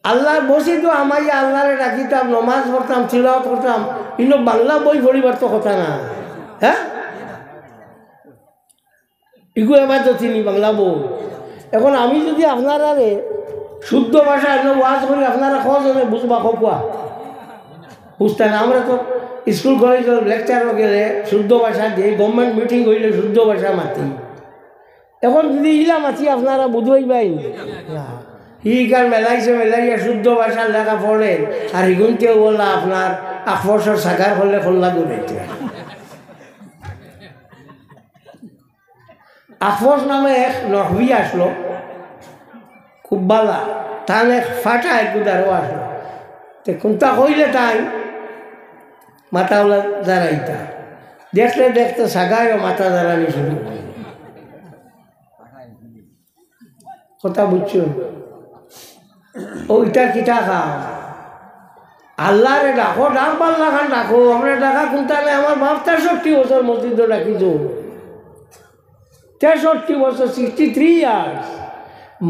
আল্লাহর মসজিদও আমি আল্লাহরে ডাকিতাম, নমাজ পড়তাম, তিলাওয়াত করতাম, কিন্তু বাংলা বই পড়িবার তো কথা না। হ্যাঁ, ইগু এবার তো চিনি বাংলা বই। এখন আমি যদি আপনারা শুদ্ধ ভাষায় ওয়াজ করি, আপনারা কজনে বুঝবা কোয়া বুঝতে না? আমরা তো স্কুল কলেজের লেকচারও গেলে শুদ্ধ ভাষা দিয়ে, গভর্নমেন্ট মিটিং হইলে শুদ্ধ ভাষা মাতি। এখন যদি ইলা মাতি আপনারা বুঝবাই না। কার মেলাইয়া শুদ্ধ ভাষার লেখা পড়েন, আর ইগুনকেও বললা আপনার আফসর সাকার করলে খোল্লা ঘুরাইতে। আফস নামে এক নহবি আসলো, খুব বালা, তার এক ফাটা এক গুদারও আসলো। তো কোনটা কইলে তাই মাথাওলা দাঁড়াইতা, দেখতে দেখতে সাগায়ও মাথা দাঁড়ানি শুরু। কথা বুঝছো? ওইটা কিটা খাও, আল্লাহরে ডাকো, ডাক পাল্লা খান ডাকো। আমরা ডাকা কোনটা নেই। আমার বাপ 63 বছর মসজিদে ডাকিত, 63 বছর, 63 ইয়ার্স।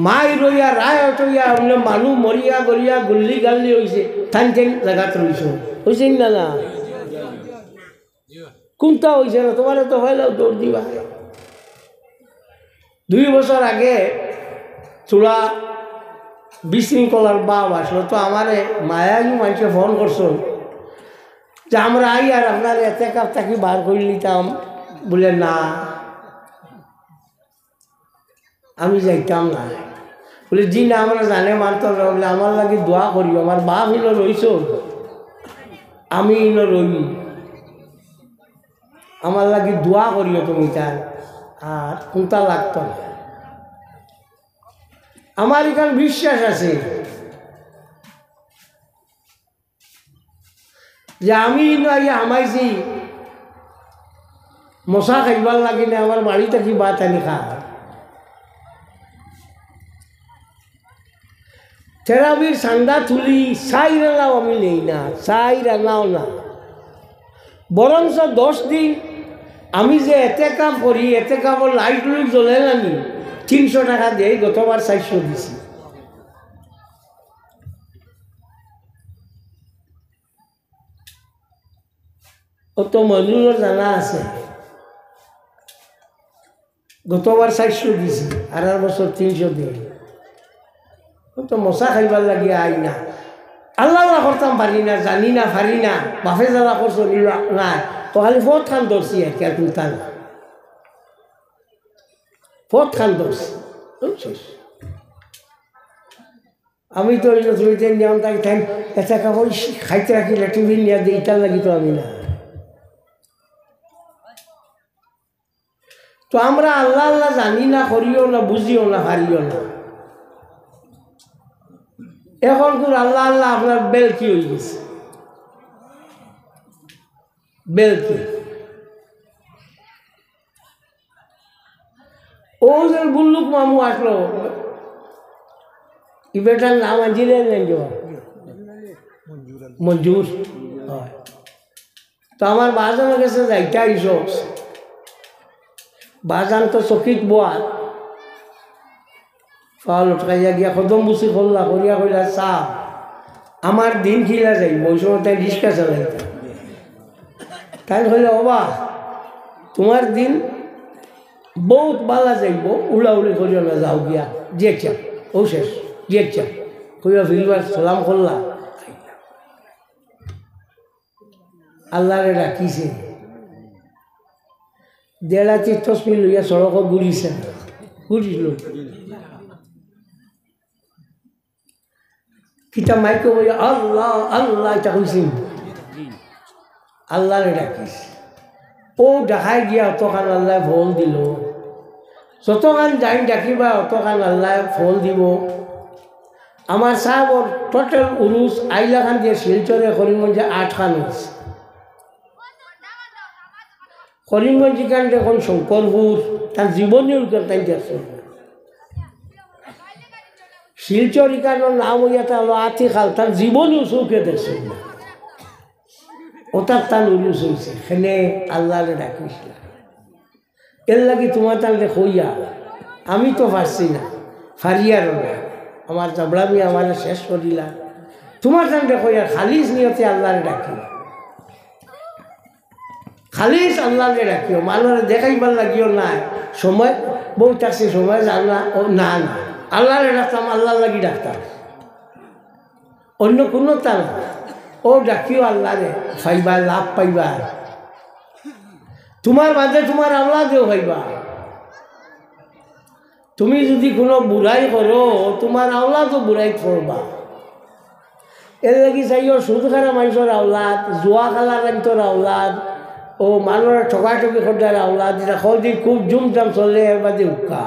মাই রইয়া রায় হইয়া অন্য মানুষ মরিয়া গড়িয়া গুল্লি গাল্লি হয়েছে, থান থান জায়গাত রইছ, হয়েছে না? না, কোনটা হয়েছে না? তোমার তো হইলেও দৌড় দিবা। 2 বছর আগে চূড়া বিশৃঙ্খলার বাপ আসলো, তো আমারে মায়াগি মানুষে ফোন করছো যে আমরা আই আর আপনার এতে কাপ থাকি বার করে নিতাম। বলে না, আমি যাইতাম না। বলে জি না, আমরা জানে মানতাম না। বলে আমার লাগে দোয়া করিও, আমার বাপ ইনো রইছ, আমি ইনো রই, আমার লাগে দোয়া করিও তুমি। তার আর কোনটা লাগতো না। আমার এখানে বিশ্বাস আছে যে আমি আমাইছি মশা খাইবার লাগে না, আমার বাড়ি থাকি বাত আনি খা। থেরাপির সান্দা তুলি চাই রান্নাও আমি নেই না, চাই রান্নাও না। বরঞ্চ 10 দিন আমি যে এতে কাম করি, এতে কাপড় লাইট লুইট জ্বলে নামি 300 টাকা দিয়ে, গতবার 400 দিছি। ও তো মজুরের জানা আছে, গতবার 400 দিছি, আর বছর 300 দিয়ে। ও তো মশা খাইবার লাগিয়ে আই না। আল্লাহ করতাম পারি না, জানি না, পারি না, বাপে জ্বালা করছো না, তো খালি ফট খান ধরছি আর কি, আর কোনটা না, ফট খান ধরছি। আমি তো নিয়ম তাই টাইম এটা কাপড় খাইতে রাখি, টিফিন নিয়ে দিই, ইটার লাগি তো আমি না। তো আমরা আল্লাহ আল্লাহ জানি না, করিও না, বুঝিও না, হারিও না। এখন কোন আল্লাহ আল্লাহ আপনার বেল কি হয়ে গেছে, বেল কি? ও যে বুল্লুক মামু আসলো, ই বেটার নাম আনছিলেন মঞ্জুর। তো আমার বাজানের কাছে যাইতে আইস, বাজান তো চকিত বোয়ার ফল উঠাইয়া গিয়া কদম বুসি করলা, করিয়া কইলা চা আমার দিন খিলা যাই। ওই সময় তাই রিক্সা চালাইতে, তাই কইলে বাবা তোমার দিন বহুত বালা যাইব, উড়াউড়ি করিও না, যাও গিয়া যে চা ও শেষ, যে চা কইয়া ফিরবার সালাম করলা। আল্লাহরে রাখিছে, দেড়া তীর্থস্মি লইয়া সড়ক ঘুরিছে, ঘুরিল কিতা মাইকে বইয়া আল্লাহ আল্লাহ এটা কইছি, আল্লাহরে ডাকিস। ও দেখাই গিয়া অতখান আল্লাহ ফল দিল, যতখান যাই ডাকিবা অতখান আল্লাহ ফল দিব। আমার সাহেবর টোটাল উরুস আইলাখান দিয়ে শিলচরে করিমগঞ্জে 8 খান হয়েছে। করিমগঞ্জ এখান দেখুন শঙ্করপুর, তার জীবনীয় তাই দেখছে। শিলচর এখানোর নাম হইয়াটা হলো আতিখাল, তার জীবনীয় চৌকে দেখছে। ওটার তার উরুস হয়েছে, সেখানে আল্লাহরে ডাকিস। এর লাগে তোমার তাহলে হইয়া আমি তো পারছি না, ফারিয়ারও না, আমার চাবড়ামি আমার শেষ করিলা তোমার সঙ্গে কইয়া খালিস নিয়তে আল্লাহরে ডাকিও খালিস আল্লাহরে ডাকিও মানুষের দেখাইবার লাগিও না সময় বউ থাকছে সময় যাও না ও না না আল্লাহরে ডাকতাম আল্লাহ লাগি ডাকতাম অন্য কোনো তা না ও ডাকিও আল্লাহরে পাইবা লাভ পাইবা তোমার মাঝে তোমার আল্লাহকেও পাইবা তুমি যদি কোনো বুড়াই করো তোমার আওলা তো বুড়াই করবা এর লাগি চাইও সুদ খারা মানুষের আওলাদ জুয়া খেলার রাইতর আওলাদ ও মানুষের ঠকাঠকি খোঁজার আওলাদ যেটা খোঁজি খুব জুমজাম চলে এর বাদে উকা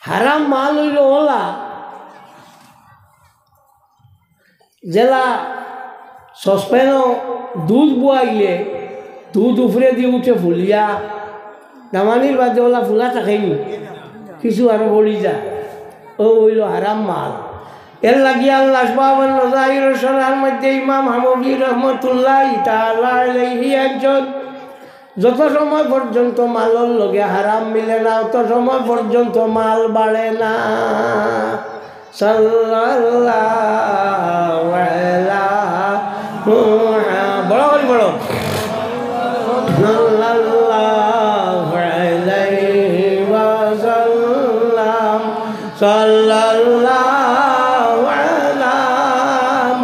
হারাম মাল হইল ওলা জেলা সসপ্যানও দুধ বুয়াইলে দুধ উপরে দিয়ে উঠে ফুলিয়া নামানির বাদে ওলা ফুলা থাকেনি কিছু আরো বলি যায় ও হইল হারাম মাল এর লাগিয়া আল্লাহ সরার মধ্যে ইমাম হামবি রহমতুল্লাহ তাআলা আলাইহি একজন যত সময় পর্যন্ত মালর লগে হারাম মিলে না তত সময় পর্যন্ত মাল বাড়ে না সাল্লাল্লাহু আলাইহি বড় বড় সাল্লাল্লাহু আলাইহি ওয়াসাল্লাম সাল্লাল্লাহু আলা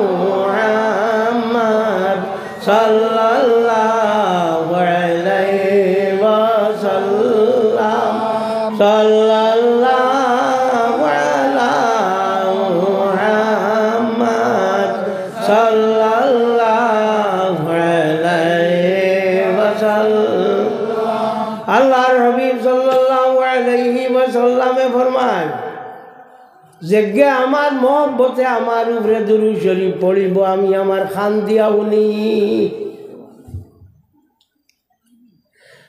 মুহাম্মদ সাল্লাল্লাহু আলাইহি ওয়াসাল্লাম সাল্লাল্লাহু আলা মুহাম্মদ সাল্লাল্লাহু আলাইহি ওয়াসাল্লাম আল্লাহর হাবিব সাল্লাল্লাহু আলাইহি ওয়াসাল্লামে ফরমান যে আমার মহব্বতে আমার উপরে দুরূদ শরীফ পড়িব আমি আমার খান দিয়া উনি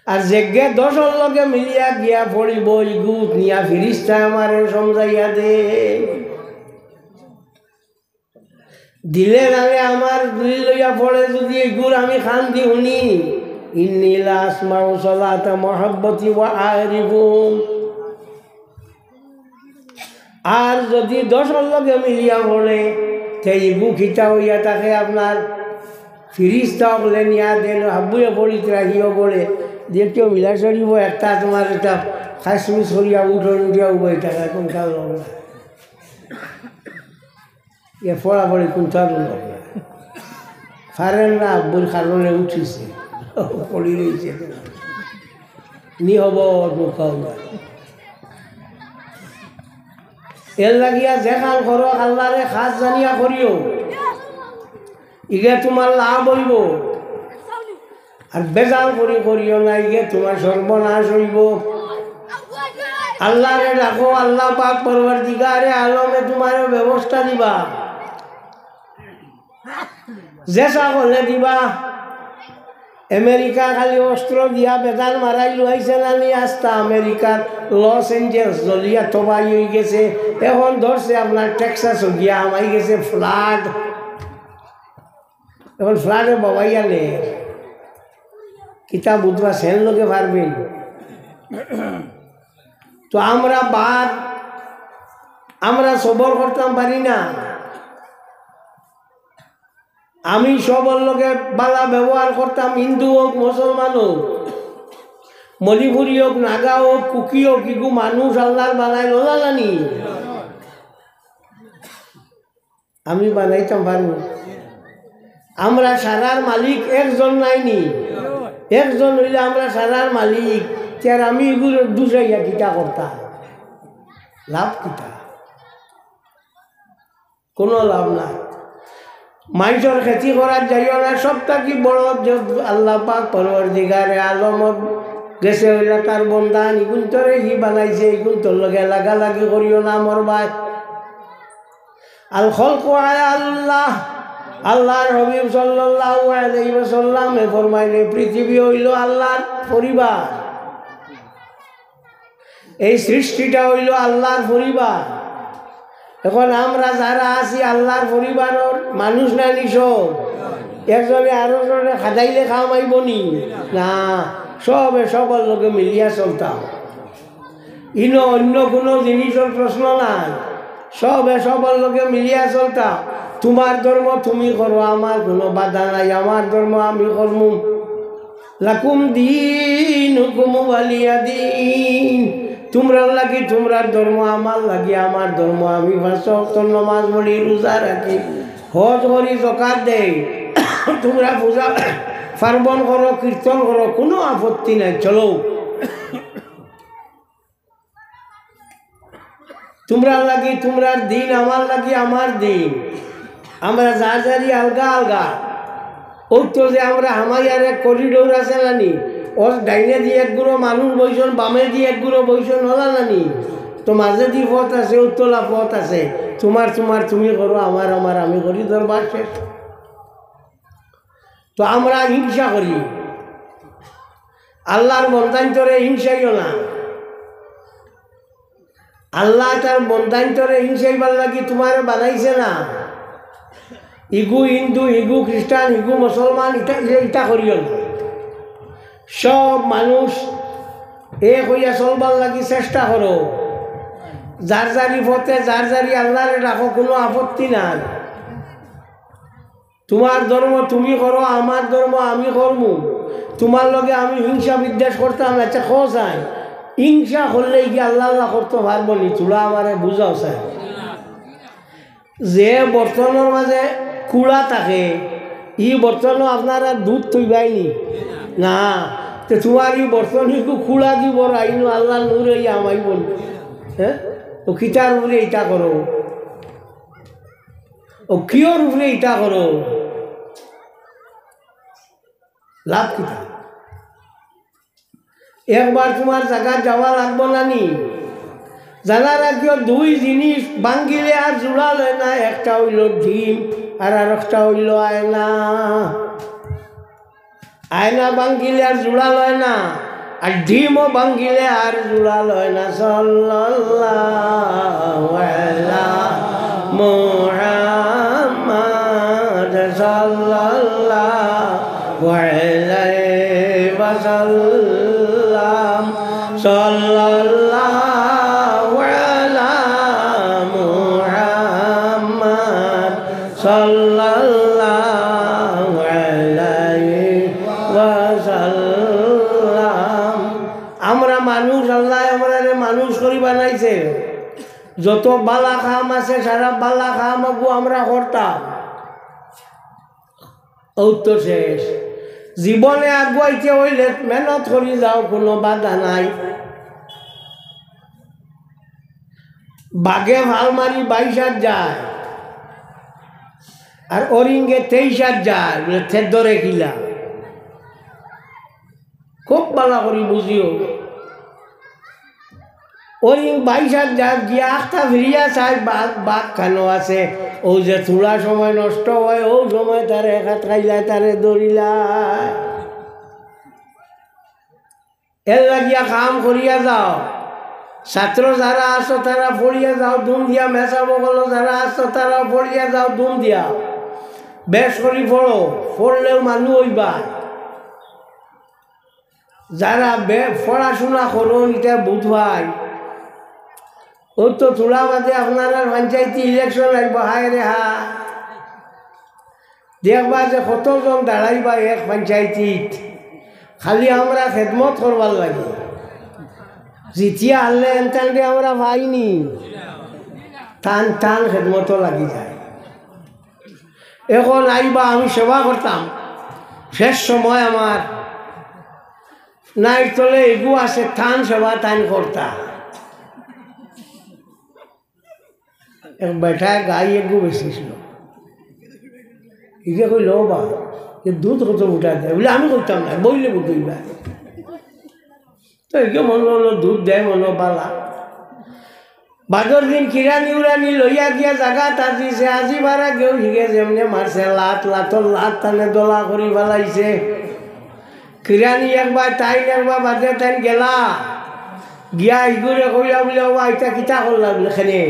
আর যে দশর লগে মিলিয়া গিয়া পড়িব ইগুত নিয়া ফিরিস্তা আমার সমঝাইয়া দে দিলে নামে আমার দুই লইয়া পড়ে যদি ইগুর আমি খান দি উনি ইন্নী লা আসমাউ সালাতা মুহাব্বতি ওয়া আরিফুম আর যদি 10 লগে মিলিয়া পড়ে সেই বুখিটা হইয়া তাকে আপনার ফিরিস্তা বলে নিয়া দেন হাবুয়ে পড়িত রাখিও বলে যে কেউ মিলা সরিব একটা তোমার এটা খাসমি সরিয়া উঠিয়া উঠে টাকা কোন কাল না এ পড়াপড়ি কোন চালু না ফারেন না আব্বুর কারণে উঠিছে পড়ি রয়েছে নি হব মুখাও না এর লাগিয়া যেখান করো আল্লাহরে খাস জানিয়া করিও ইগে তোমার লাভ হইব আর বেজাল করি করিও না ইগে তোমার সর্বনাশ হইব আল্লাহরে ডাকো আল্লাহ পাক পরবর্তীকারে আলমে তোমার ব্যবস্থা দিবা জেসা করলে দিবা আমেরিকা খালি অস্ত্র দিয়া বেদাল মারাই লইছে না নি আস্তা আমেরিকার লস এঞ্জেলস জলিয়া তবাই হয়ে গেছে এখন ধরছে আপনার টেক্সাস গিয়া আমাই গেছে ফ্লাড এখন ফ্লাডে বাবাইয়া নে কিতাব বুধবা সেন লোকে পারবেন তো আমরা সবর করতাম পারি না আমি সবর লোকে বালা ব্যবহার করতাম হিন্দু হোক মুসলমান হোক মণিপুরি হোক নাগা হোক কুকি হোক কিগু মানুষ আল্লাহর বানাই লোলানি আমি বানাইতাম পারবো আমরা সারার মালিক একজন নাইনি একজন হইলে আমরা সারার মালিক তার আমি এগুলো দুসাইয়া কিতা করতাম লাভ কিতা কোনো লাভ নাই মানুষের খেতি করার যাইও না সবটা কি বড় আল্লাহ পাক পরবর্তীকারে আলমত গেছে হইলে তার বন্ধান ইগুন তোরে হি বানাইছে ইগুন তোর লগে লাগালাগি করিও না মরবাই আল খলকু আল্লাহ আল্লাহর হাবিব সাল্লাল্লাহু আলাইহি ওয়াসাল্লাম ফরমাইলে পৃথিবী হইল আল্লাহর পরিবার এই সৃষ্টিটা হইল আল্লাহর পরিবার এখন আমরা যারা আছি আল্লাহর পরিবারের মানুষ না নিশো একজনে আরো জনে খাদাইলে খাওয়াইব নি না সবে সবার লোকে মিলিয়া চলতাম ইনো অন্য কোনো জিনিসের প্রশ্ন নাই, সবে সবার লোকে মিলিয়া চলতা। তোমার ধর্ম তুমি করো, আমার কোনো বাধা নাই, আমার ধর্ম আমি করমু। লাকুম দীনুকুম ওয়ালিয়া দীন, তোমরা লাগি তোমরার ধর্ম, আমার লাগি আমার ধর্ম। আমি 5 ওয়াক্ত নামাজ পড়ি, রোজা রাখি, হজ করি, যাকাত দেই, তোমরা পূজা পার্বণ করো, কীর্তন করো, কোনো আপত্তি নাই, চলো। তোমরা লাগি তোমরার দিন, আমার লাগি আমার দিন। আমরা যার যারি আলগা আলগা। ওই তো যে আমরা আমার এক করিডোর আছে নানি, ওর ডাইনে দিয়ে এক গুঁড়ো মানুষ বইসন, বামে দিয়ে এক গুঁড়ো বইসন, হলা নানি? তো মাঝে দিয়ে পথ আছে, উত্তলা পথ আছে। তোমার তোমার তুমি করো, আমার আমার আমি করি, দরবার শেষ। তো আমরা হিংসা করি, আল্লাহর বন্ধান্তরে হিংসাইও না। আল্লাহ তার বন্ধান্তরে হিংসাইবার লাগি তোমার বানাইছে না। ইগু হিন্দু, ইগু খ্রিস্টান, ইগু মুসলমান, এটা করিও না। সব মানুষ এক হইয়া চলবার লাগি চেষ্টা করো। যার যারি পথে যার যারি আল্লাহরে রাখো, কোনো আপত্তি নাই। তোমার ধর্ম তুমি করো, আমার ধর্ম আমি করমু। তোমার লগে আমি হিংসা বিদ্বেষ করতাম, আচ্ছা খো চাই হিংসা করলে কি আল্লাহ আল্লাহ করতে পারবো নি? তোলা আমারে বুঝাও চাই। যে বর্তনের মাঝে কুড়া থাকে, ই বর্তনও আপনারা দুধ থইবাইনি না। তো তোমার ই বর্তন কুড়া দিব আইন আল্লাহ নূরে আমাই বল। হ্যাঁ, ও কিতার উপরে এটা করো, ও কিয়র উপরে এটা করো, লাভ কিতা? একবার তোমার জায়গা যাওয়া লাগবো না নি? জানা রাখিও, 2 জিনিস ভাঙ্গিলে আর জোড়া লয় না। একটা হইল ডিম, আর একটা হইল আয়না। আয়না ভাঙ্গিলে আর জোড়া লয় না, আর ডিমও ভাঙ্গিলে আর জোড়া লয় না। সাল্লাল্লাহু আলা মুহাম্মাদ সাল্লাল্লাহু আলাইহি ওয়াসাল্লাম। সাল্লাল্লাহু আলা মুহাম্মাদ সাল্লাল্লাহু আলাইহি ওয়াসাল্লাম। আমরা মানুষ, আল্লাহ আমাদের মানুষ করি বানাইছে। যত বালা কাম আছে সারা বালা কাম আমরা করতাম, তো শেষ। জীবনে আগুয়াইতে হইলে মেহনত করি যাও, কোনো বাধা নাই। বাঘে ভাল মারি 22 যায়, আর অরিঙ্গে 23 যায়, বলে থের ধরে কিলা। খুব ভালো করি বুঝিও, ওরিং 22 যায় গিয়া আখটা ফিরিয়া চাই বাঘ কেন আছে। ও যে থোড়া সময় নষ্ট হয়, ও সময় তারে হাত খাইলায়, তারে দৌড়িলায়। এর লাগিয়া কাম করিয়া যাও। ছাত্র যারা আছো তারা পড়িয়া যাও দুম দিয়া, মেসা বগল যারা আছো তারা পড়িয়া যাও দুম দিয়া। বেশ করি পড়ো, পড়লেও মানুষ হইবা। যারা পড়াশোনা করো এটা বুঝবাই। ও তো তোলা বাদে আপনারা পঞ্চায়েতি ইলেকশন আসব, হায় রে হা, দেখবা যে কতজন দাঁড়াইবা এক পঞ্চায়েতিত। খালি আমরা খেদমত করবার লাগে, যেতিয়া আনলে এনটানকে আমরা পাইনি, টান টান খেদমতো লাগি যায়। এখন আইবা, আমি সেবা করতাম, শেষ সময় আমার নাই তলে এগু আছে, টান সেবা টান করতাম। এক বেটায় গাই এগু বেশিছিল, ইকে কইল বা দুধ কত উঠা দেয় বলে, আমি করতাম না, বইলে বুঝইবা। তো একে মনে হলো দুধ দেয়, মনে বালা। বাদর দিন কিরানি উড়ানি লইয়া গিয়া জাগা তার দিছে। আজি বারা কেউ শিখে যেমনি মারছে, লাতর লাত টানে দলা করি ফেলাইছে। কিরানি একবার তাইন একবার বাদে তাইন গেলা গিয়া ইগুরে কইলা বলে, ও আইতা কিতা করলা বলে, খেনে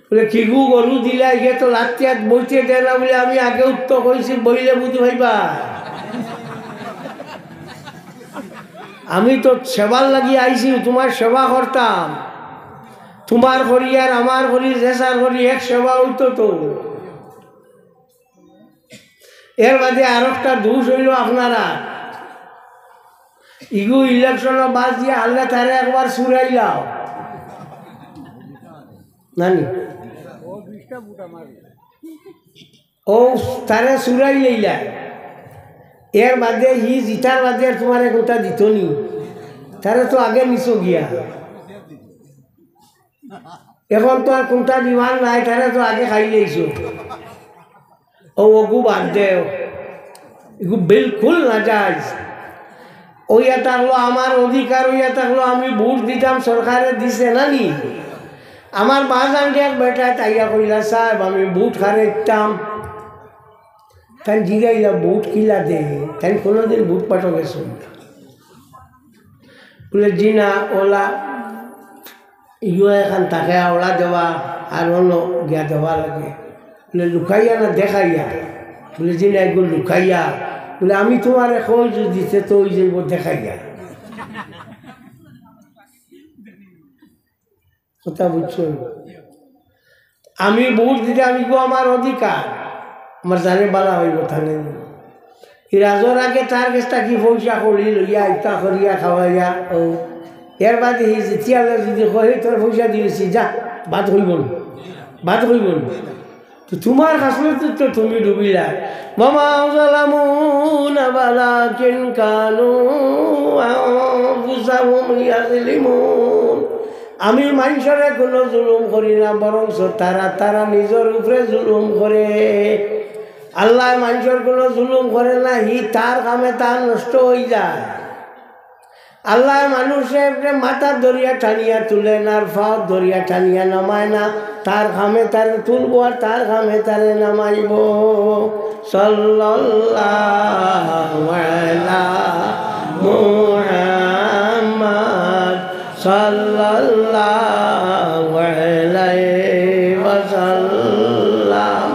বলে কিগু গরু দিলা, ইয়ে তো লাতিয়াত বইতে দেয় না বলে, আমি আগে উত্তর কইছি, বইলে বুঝি ভাইবা। আমি তো সেবার লাগি আইছি, তোমার সেবা করতাম। তোমার করি আর আমার করি, জেসার করি এক সেবা হইতো তো। এর মাঝে আর একটা দোষ হইল আপনারা ইগু ইলেকশনের বাস দিয়ে আল্লাহ তারে একবার সুরাইলাও নানি, ও তারে সুরাই লইলা। এর বাদে হি জিতার বাদে তোমার কোনটা দিত নি, তারে তো আগে নিচ গিয়া। এখন তো আর কোনটা বিমান নাই, তারে তো আগে খাই লইছ। ও ওগু বাদ দে, এগু বিলকুল না যায়। ওইয়া থাকলো আমার অধিকার, ওইয়া থাকলো আমি ভোট দিতাম, সরকারে দিছে না নি। আমার বাজান এক বেটা তাইয়া কইলা সাহেব আমি ভোট হারাইতাম। তাই জিগাইলা ভোট কিলা দে, তাই কোনোদিন ভোট পাঠো গেছ বলে জি না, ওলা ইউ এখন তাকে ওলা দেওয়া আর অন্য গিয়া দেওয়া লাগে। বলে লুকাইয়া না দেখাইয়া? বলে জি না এগুলো লুকাইয়া। বলে আমি তোমার এখন দিতে তো ওই যাইব দেখাইয়া। কথা বুঝছো? আমি ভোট দিতে আমি গো আমার অধিকার, আমার জানে বালা হইব থানে। এই রাজর আগে তার কাছটা কি পয়সা করি লইয়া ইটা করিয়া খাওয়াইয়া। ও এর বাদে যেতিয়ালে যদি কই তোর পয়সা দিয়েছি যা, বাদ হইব না, বাদ হইব না। তো তোমার কাছে তো তুমি ডুবিলা। মামা যালামুন ওয়ালাকিন কানু আনফুসাহুম ইয়াযলিমুন। আমি মানুষরে কোনো জুলুম করি না, বরং তারা নিজের উপরে জুলুম করে। আল্লাহ মানুষের কোনো জুলুম করে না, হি তার কামে তার নষ্ট হয়ে যায়। আল্লাহ মানুষের মাথার দরিয়া টানিয়া তুলে না, আর ফাও দরিয়া টানিয়া নামায় না। তার কামে তারে তুলবো আর তার কামে তারে নামাইব। সাল্লাল্লাহু আলা মুহাম্মাদ সাল্লাল্লাহু আলাইহি ওয়াসাল্লাম।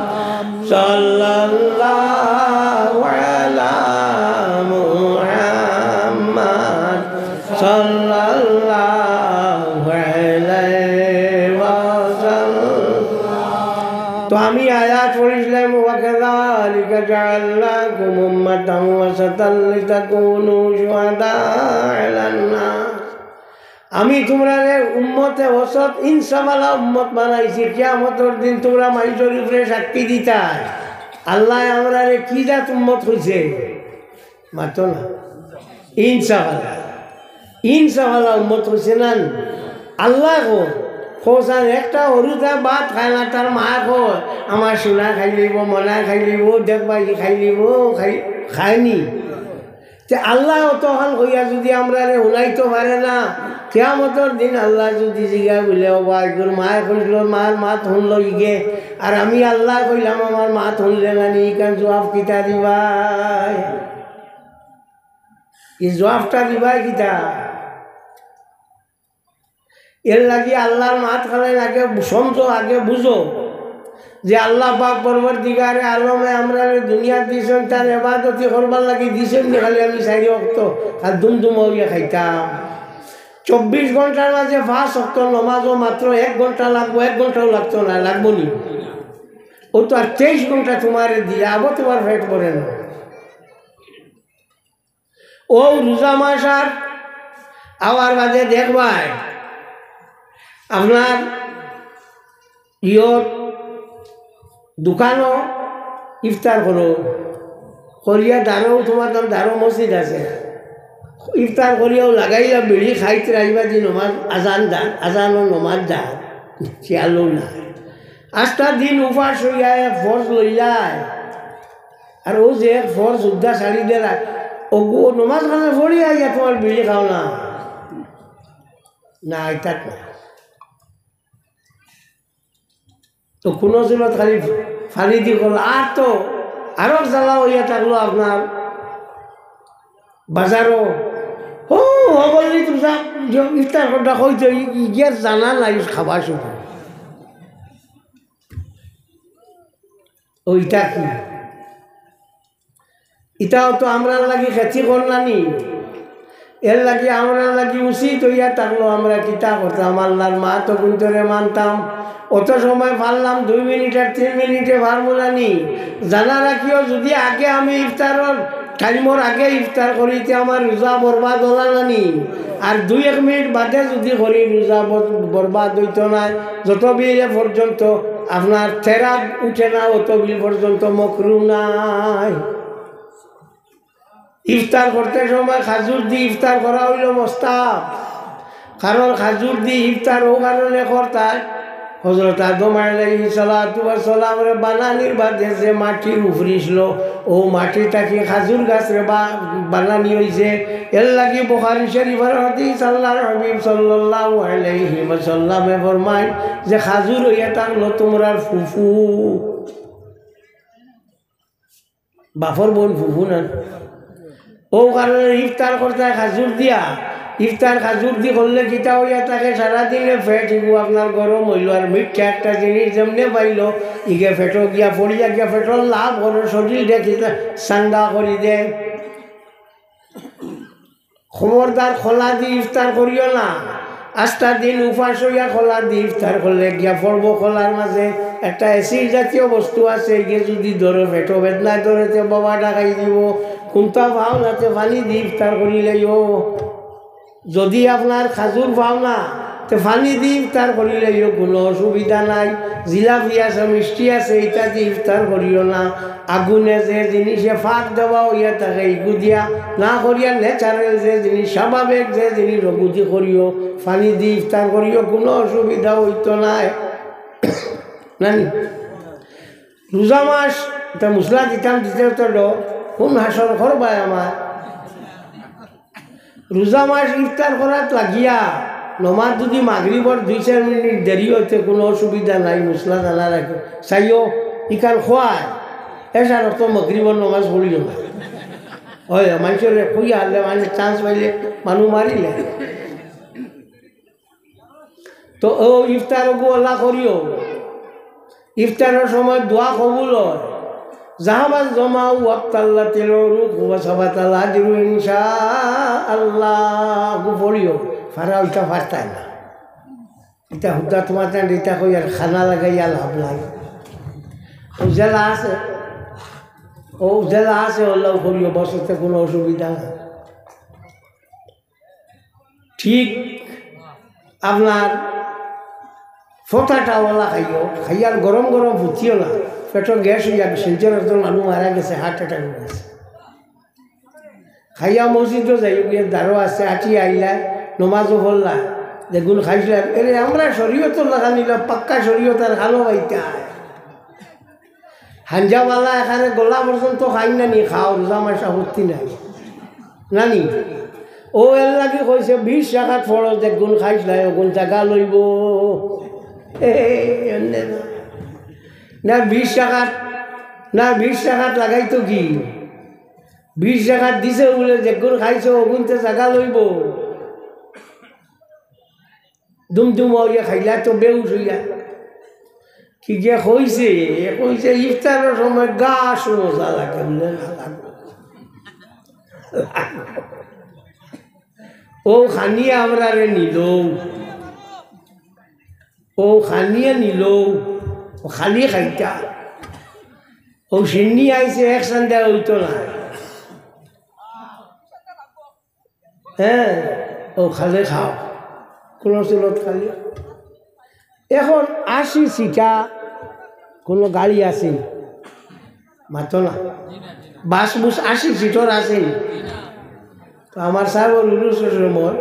সাল্লাল্লাহু আলা মুহাম্মাদ সাল্লাল্লাহু আলাইহি ওয়াসাল্লাম। তো আমি আয়াত পড়িলাম, ওয়া কাযালিকা জাআলনাকুম উম্মাতান ওয়াসাতান লিতাকুনু শুহাদা আলান নাস। আমি তোমরা উম্মতে ওসত ইনসামালা উম্মত বানাইছি, কিয়ামতের দিন তোমরা মানুষের উপরে সাক্ষী দিতা। আল্লাহ আমরা কি জাত উম্মত হয়েছে মাত্র না, ইনসামালা ইনসামালা উম্মত হয়েছে না। আল্লাহ খোঁজান একটা হরুদা ভাত খায় না, তার মা কয় আমার সোনা খাই লিব, মনা খাই লিব, দেখবা ই খাই লিব, খায়নি। যে আল্লাহ তখন হইয়া যদি আমরা শুনাইতে পারে না, কিয়ামতের দিন আল্লাহ যদি জিগা বলে এগুলো মায়ে কইল, মার মাত শুনল ইগে, আর আমি আল্লাহ কইলাম আমার মাত শুনলে না নি, কারণ জবাব কিতা দিবাই? এই জবাবটা দিবাই কিতা? এর লাগি আল্লাহর মাত খালেন আগে সমঝো, আগে বুঝো যে আল্লাহ পাক পরবর্তীকারে আলমে আমরা দুনিয়ার দিয়েছেন, তার ইবাদতি করবার লাগি দিয়েছেন। খালি আমি 4 ওয়াক্ত আর দুমদুম হইয়া খাইতাম। 24 ঘন্টার মাঝে 5 ওয়াক্ত নমাজও মাত্র 1 ঘন্টা লাগবো, 1 ঘন্টাও লাগতো না, লাগবো নি? ও তো আর 23 ঘন্টা তোমার দিয়ে আবার তোমার পেট ভরে না। ও রোজা মাস আর আবার বাদে দেখবাই আপনার দোকানও ইফতার করো করিয়া, দাঁড়ো তোমার তার দাঁড়ো মসজিদ আছে, ইফতার করিয়াও লাগাইলা বিড়ি খাইতে রাখবা যে নমাজ আজান দান, আজানও নমাজ দান খেয়ালও না। 8টা দিন উপাস হইয়া এক ফর্জ লইলায়, আর ও যে এক ফর্জ উদ্দা শাড়ি দেলা ও নমাজ খানা পড়িয়া আইয়া তোমার বিড়ি খাও না, না এটা না। তো কোনো জলত খালি ফালি দি করলো, আর তো আরো জ্বালা হইয়া থাকলো আপনার বাজারও। ও বললি তুমি ইফতার কথা কইতে গিয়ে জানা নাই খাবার শুধু ওইটা কি? এটাও তো আমরা লাগি খেতি করলানি। এর লাগি আমরা লাগি উচিত হইয়া থাকলো আমরা কিতা করতাম আল্লাহর মা তো গুন্তরে মানতাম অত সময় পারলাম 2 মিনিট আর 3 মিনিটে পারমুলানি জানা রাখিও যদি আগে আমি ইফতারের টাইমর আগে ইফতার করিতে আমার রোজা বরবাদ হলা নানি আর 2-1 মিনিট বাদে যদি করি রোজা বরবাদ হইত না যত বিলে পর্যন্ত আপনার তেরাত উঠে না অত বিল পর্যন্ত মকরু নাই ইফতার করতে সময় খাজুর দিয়ে ইফতার করা হইল মোস্তাব কারণ খাজুর দিয়ে ইফতার ও কারণে করতায় হযরত আদম আলাইহিস সালাতু ওয়াস সালামের বানানির বাদে যে মাটির উফরিছিল ও মাটিটাকে খাজুর গাছের বানানি হয়েছে এর লাগি বুখারী শরীফের হাদিস আল্লাহর হাবিব সাল্লাল্লাহু আলাইহি ওয়াসাল্লামে ফরমায় যে খাজুর হইয়া থাকলো তোমরা ফুফু বাফর বোন ফুফু না ও কারণে ইফতার করতে খাজুর দিয়া ইফতার খাজুর দিয়ে করলে কিতা হইয়া থাকে সারাদিনে ফেট হইব আপনার গরম হইল আর মিঠা একটা জিনিস যেমনি পাইল ইগে ফেটো গিয়া পড়িয়া গিয়া ফেটর লাভ করে শরীর দেখি চাঙ্গা করি দে খবরদার খোলা দিয়ে ইফতার করিও না 8টা দিন উপাস হইয়া খোলা দিয়ে ইফতার করলে গিয়া পড়ব খোলার মাঝে একটা অ্যাসিড জাতীয় বস্তু আছে গিয়ে যদি ধরে ফেটো বেদনায় ধরেতে বাবা ডাকাই দিব কোনটা ভাও যাতে পানি দিয়ে ইফতার করিলেও যদি আপনার খাজুর পাও না তো পানি দিয়ে ইফতার করিলেও কোনো অসুবিধা নাই জিলাপি আছে মিষ্টি আছে এটা দিয়ে ইফতার করিও না আগুনে যে জিনিসে ফাঁক দেওয়া হইয়া থাকে ইগু দিয়া না করিয়া ন্যাচারাল যে জিনিস স্বাভাবিক যে জিনিস রগুতি করিও পানি দিয়ে ইফতার করিও কোনো অসুবিধা হইতো নাই নানি রোজা মাস এটা মশলা দিতাম দিতে তো কোন হাসর করবাই আমার রোজা মাস ইফতার করাত লাগিয়া নমাজ যদি মাগরিবর 2-4 মিনিট দেরি হইতে কোনো অসুবিধা নাই মশলা দানা রাখো চাইও ইকান খোয়ায় এসার তো মাগরিবর নমাজ পড়িও না হয় মানুষের কইয়া হারলে মানে চান্স পাইলে মানুষ মারিলে তো ও ইফতার আল্লাহ করিও ইফতারের সময় দোয়া কবুল হয় জাহাবাজ জমাও ওয়াক্তাল্লাহ তেলরু ওয়াসাবাতাল্লাহ দিরু ইনশাআল্লাহ পড়িও ফারা ওইটা ফারতায় না এটা হুদা তোমার এটা কই আর খানা লাগাইয়া লাভ লাগে ও জেলা আছে আল্লাহ করিও বসতে কোনো অসুবিধা নাই ঠিক আপনার ফোটাটাওয়ালা খাইও খাইয়ার গরম গরম ফুটিও না পেটর গ্যাস হয়ে যাবে শিলচর একজন মানুষ মারা গেছে হার্ট অ্যাটাক হয়ে গেছে খাইয়া মসজিদও যাই গিয়ে দ্বারও আছে আটি আইলা নমাজও পড়লা যেগুন খাইছিলাম এরে আমরা শরীয়তও লাগা নিলাম পাক্কা শরীয়ত আর খালো বাইতা হাঞ্জাওয়ালা এখানে গলা পর্যন্ত খাই না নি খাও রোজা মাসা ভর্তি নাই নানি ও এর লাগে কইছে 20 টাকা ফরজ যেগুন খাইছিলাই ওগুন জায়গা লইব না 20 টাকা না 20 টাকা লাগাইতো কি 20 টাকা দিছে বলে যেগুন খাইছো ওগুনতে জায়গা লইব দুমদুম হইয়া খাইলা তো বেউস হইয়া কি যে কইছে ইফতারের সময় গাছ মজা লাগে বলে না ও খানিয়া আমরা রে নিল ও খানিয়া নিল ও খালি খাইতা ও সিন্নি আইছে এক সন্ধ্যা হইতো না হ্যাঁ ও খালে খাও কোনো চুলত খালি এখন 80 সিটা কোনো গাড়ি আছে মাত্র না বাস বুস 80 সিটর আছে তো আমার সাহেব রুলুসমর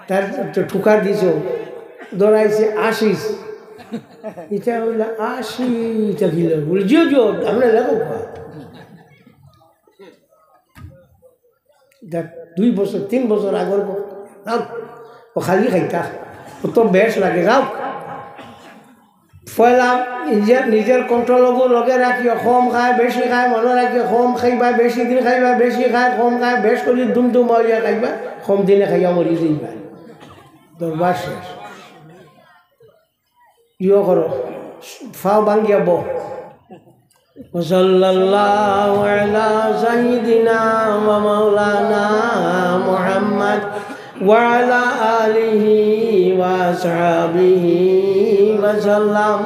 তার ঠুকার দিছ দৌড়াইছে 80 এটা হইল 80টা কিলো বলি জিও আমরা লাগো দেখ 2 বছর 3 বছর আগর ও খালি খাইতা ও তো বেশ লাগে যাও ফয়লাম নিজের কন্ট্রোল লগে রাখিও কম খায় বেশি খায় মনে রাখিও কম খাইবা বেশি দিন খাইবা বেশি খায় কম খায় বেশ করে দুমদুম হইয়া খাইবা কম দিনে খাইয়া মরি যাইবা দরবার শেষ ইয়ে করো ফাও ভাঙ্গিয়া সাল্লাল্লাহু আলা সাইয়্যিদিনা ওয়া মাওলানা মুহাম্মদ ওয়া আলা আলিহি ওয়া আসহাবিহি ওয়া সাল্লাম।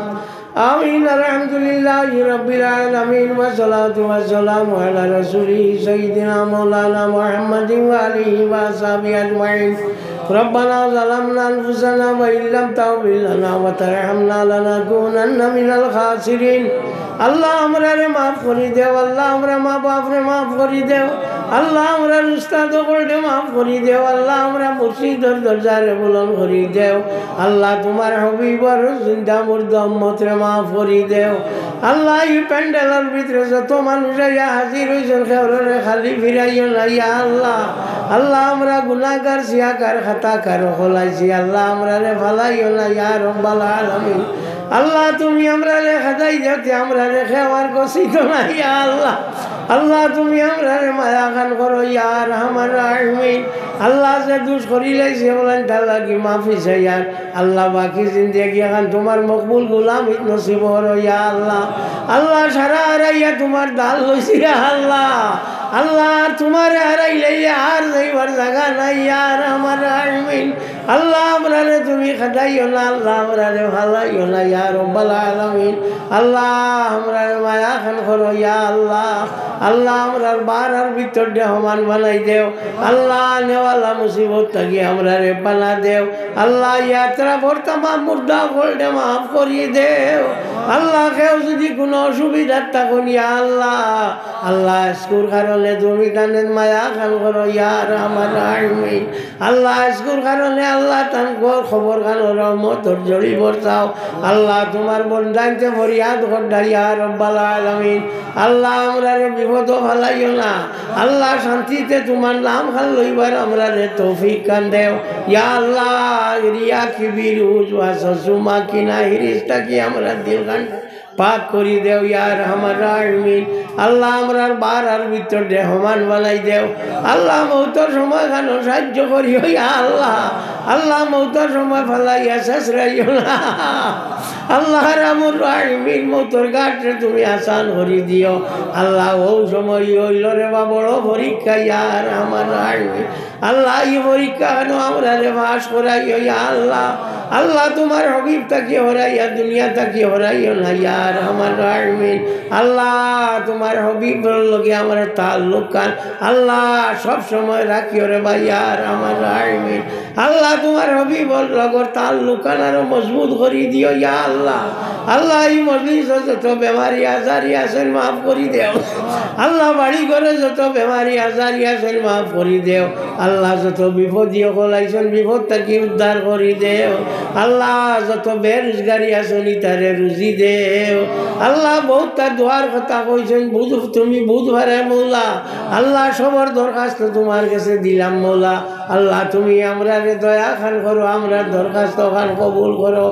آمين الحمد لله رب العالمين والصلاة والسلام على رسوله سيدنا مولانا محمد وآله وصحبه أجمعين ربنا ظلمنا أنفسنا وإن لم تغفر لنا وترحمنا لنكونن من الخاسرين আল্লাহ আমরারে মাফ করে দেও, আল্লাহ আমরা মা বাপরে মাফ করে দেও, আল্লাহ আমরা উস্তাদ করে মাফ করে দেও, আল্লাহ আমরা মুর্শিদর দরজারে বুলন করে দেও, আল্লাহ তোমার হবিবর জিন্দা মুর্দ উম্মতরে মাফ করে দেও। আল্লাহ এই প্যান্ডেলের ভিতরে যত মানুষ ইয়া হাজির হয়েছেন খেওরে খালি ফিরাইও না ইয়া আল্লাহ। আল্লাহ আমরা গুনাহগার সিয়াকার খাতাকার হলাইছি, আল্লাহ আমরা রে ফালাইও না ইয়া রব্বাল আলামিন। আল্লাহ তুমি আমরা রে খাদাই যাতে আমরা রে খেওয়ার কষিত না ইয়া আল্লাহ। আল্লাহ তুমি আমরা রে মায়া খান করো ইয়া রহমান রাহিমিন। আল্লাহ যে দুষ করিলাইছে বলেন তার লাগি মাফি চাইয়ার আল্লাহ, বাকি জিন্দেগি এখন তোমার মকবুল গোলামিত নসিব করো ইয়া আল্লাহ। আল্লাহ সারা হারাইয়া তোমার দাল লইছি আল্লাহ। আল্লাহ তোমার হারাইলে আর যাইবার জায়গা নাই আর আমার রাহিমিন। আল্লাহ আমরা রে তুমি খাদাইও না, আল্লাহ আমরা রে ভালাইও না ইয়া রব্বাল আলামিন। আল্লাহ আমরা রে মায়া খান করো ইয়া আল্লাহ। আল্লাহ আমরার বারার ভিতর সমান বানাই দেও আল্লাহ। নেওয়ালা মুসিবত থাকি আমরা রে পানা দেও আল্লাহ। ইয়াত্রা ভর্তা মুর্দা গোল্ডে মাফ করিয়ে দেও আল্লাহ। কেউ যদি কোনো অসুবিধার থাকুন ইয়া আল্লাহ, আল্লাহ স্কুল কারণে তুমি কানের মায়া খান করো ইয়ার আমার রাহিমিন। আল্লাহ স্কুল কারণে আল্লাহ তান খবর খানো রহমতর জড়ি বর্তাও আল্লাহ। তোমার বন্ধাইতে ফরিয়াদ করডা ইয়া রব্বাল আলামিন। আল্লাহ আমরা রে বিপদ ভালাইও না আল্লাহ। শান্তিতে তোমার নাম খান লইবার আমরা রে তৌফিক কান দেও ইয়া আল্লাহ। রিয়া কিবির উজওয়াসুমা কিনা হিরিস্তা কি আমরা দিল গান পাক করি দেও ইয়া রহমান রাহিমিন। আল্লাহ আমরার বারার ভিতর সমান বানাই দেও আল্লাহ। মৌতর সময় খান সাহায্য করিও ইয়া আল্লাহ। আল্লাহ মৌতর সময় ফেলাইয়া শেষ রাইও না আল্লাহ রামুর রাহিমিন। মৌতর ঘাটে তুমি আসান করি দিও আল্লাহ। ও সময় হইল রে বা বড় পরীক্ষা ইয়া রহমান রাহিমিন। আল্লাহ এই পরীক্ষা আমরা রে বাস করাইও ইয়া আল্লাহ। আল্লাহ তোমার হবিব তাকে হরাইয়া দুনিয়া তাকে হরাইও না ইয়া রহমান রাহিমিন। আল্লাহ তোমার হবিবর লগে আমার তাল্লুক কান আল্লাহ সব সময় রাখিও রে ভাই ইয়া রহমান রাহিমিন। আল্লাহ তোমার হবিবর লগর তাল্লুক কান আরো মজবুত করি দিও ইয়া আল্লাহ। আল্লাহ এই মজলিস যত বেমারি আজারি আছেন মাফ করি দেও আল্লাহ। বাড়ি ঘরে যত বেমারি আজারি আছেন মাফ করি দেও আল্লাহ। যত বিপদীয় হলাইছেন বিপদ থাকি উদ্ধার করি দেও আল্লাহ। যত বেরোজগারি আছেন তারে রুজি দেও আল্লাহ। বহুত তার দোয়ার কথা কইছেন বুধ তুমি বুধ ভারে মৌলা আল্লাহ। সবার দরখাস্ত তোমার কাছে দিলাম মৌলা আল্লাহ। তুমি আমরা রে দয়া খান করো, আমরা দরখাস্ত খান কবুল করো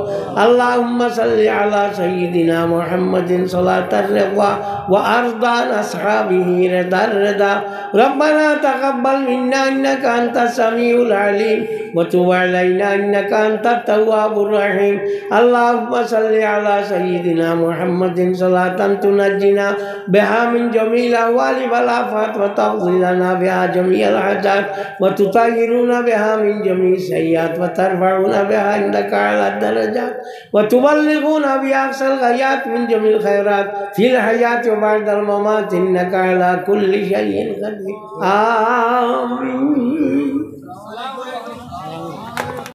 আল্লাহ। উম্মা সাল্লি আলা সাইয়্যিদিনা মুহাম্মাদিন সালাতার রিদা ওয়া আরদান আসহাবিহি রিদার রিদা। রব্বানা তাকাব্বাল মিন্না ইন্নাকা আনতাস সামিউল আলিম ওয়া তুব আলাইনা ইন্নাকা আনতাত তাওয়াবুর রহিম। আল্লাহুম্মা সাল্লি আলা সাইয়্যিদিনা মুহাম্মাদিন সালাতান তুনাজ্জিনা বিহা মিন জামিল আহওয়ালি ওয়াল আফাত ওয়া তাগফিরুনা বিহা জামিআল হাজাত ওয়া তুতাহিরুনা বিহা মিন জামিই সাইয়্যাত ওয়া তারফাউনা বিহা ইনদাকা আলাদ দারাজাত ওয়া তুবাল্লিগুনা বিহা আকসাল গায়াত মিন জামিল খায়রাত ফিল হায়াতি ওয়া বা'দাল মামাত ইন্নাকা আলা কুল্লি শাইইন কাদির। আমিন।